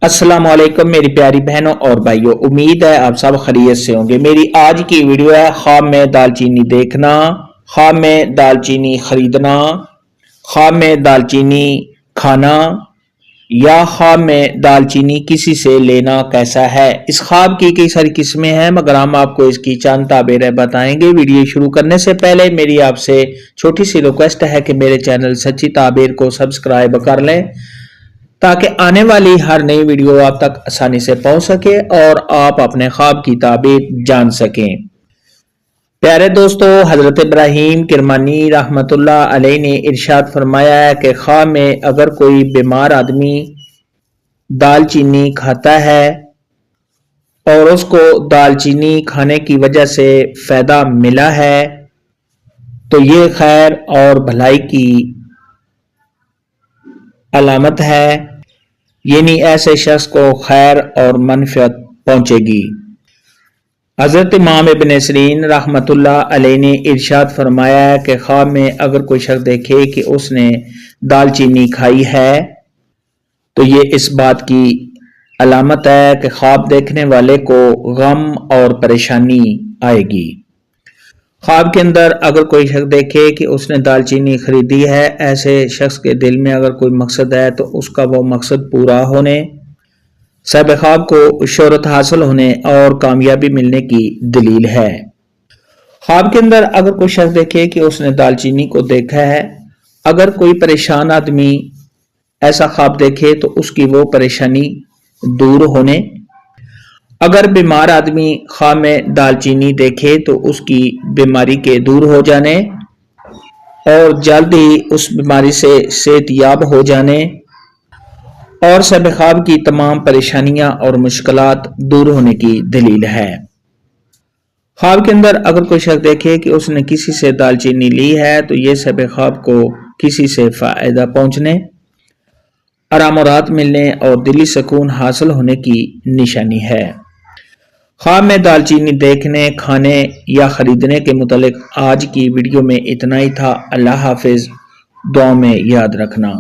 السلام علیکم میری پیاری بہنوں اور بھائیوں، امید ہے آپ سب خیریت سے ہوں گے۔ میری آج کی ویڈیو ہے خواب میں دال چینی دیکھنا، خواب میں دال چینی خریدنا، خواب میں دال چینی کھانا یا خواب میں دال چینی کسی سے لینا کیسا ہے۔ اس خواب کی کئی ساری قسمیں ہیں مگر ہم آپ کو اس کی چند تعبیریں بتائیں گے۔ ویڈیو شروع کرنے سے پہلے میری آپ سے چھوٹی سی ریکویسٹ ہے کہ میرے چینل سچی تعبیر کو سبسکرائب کر لیں تاکہ آنے والی ہر نئی ویڈیو آپ تک آسانی سے پہنچ سکے اور آپ اپنے خواب کی تعبیر جان سکیں۔ پیارے دوستو، حضرت ابراہیم کرمانی رحمت اللہ علیہ نے ارشاد فرمایا ہے کہ خواب میں اگر کوئی بیمار آدمی دال چینی کھاتا ہے اور اس کو دال چینی کھانے کی وجہ سے فائدہ ملا ہے تو یہ خیر اور بھلائی کی علامت ہے، یعنی ایسے شخص کو خیر اور منفعت پہنچے گی۔ حضرت امام ابن سیرین رحمت اللہ علیہ نے ارشاد فرمایا ہے کہ خواب میں اگر کوئی شخص دیکھے کہ اس نے دال چینی کھائی ہے تو یہ اس بات کی علامت ہے کہ خواب دیکھنے والے کو غم اور پریشانی آئے گی۔ خواب کے اندر اگر کوئی شخص دیکھے کہ اس نے دال چینی خریدی ہے، ایسے شخص کے دل میں اگر کوئی مقصد ہے تو اس کا وہ مقصد پورا ہونے، صاحب خواب کو شہرت حاصل ہونے اور کامیابی ملنے کی دلیل ہے۔ خواب کے اندر اگر کوئی شخص دیکھے کہ اس نے دال چینی کو دیکھا ہے، اگر کوئی پریشان آدمی ایسا خواب دیکھے تو اس کی وہ پریشانی دور ہونے، اگر بیمار آدمی خواب میں دال چینی دیکھے تو اس کی بیماری کے دور ہو جانے اور جلد ہی اس بیماری سے صحت یاب ہو جانے اور صاحب خواب کی تمام پریشانیاں اور مشکلات دور ہونے کی دلیل ہے۔ خواب کے اندر اگر کوئی شخص دیکھے کہ اس نے کسی سے دال چینی لی ہے تو یہ صاحب خواب کو کسی سے فائدہ پہنچنے، آرام و راحت ملنے اور دلی سکون حاصل ہونے کی نشانی ہے۔ خواب میں دال چینی دیکھنے، کھانے یا خریدنے کے متعلق آج کی ویڈیو میں اتنا ہی تھا۔ اللہ حافظ، دعاؤں میں یاد رکھنا۔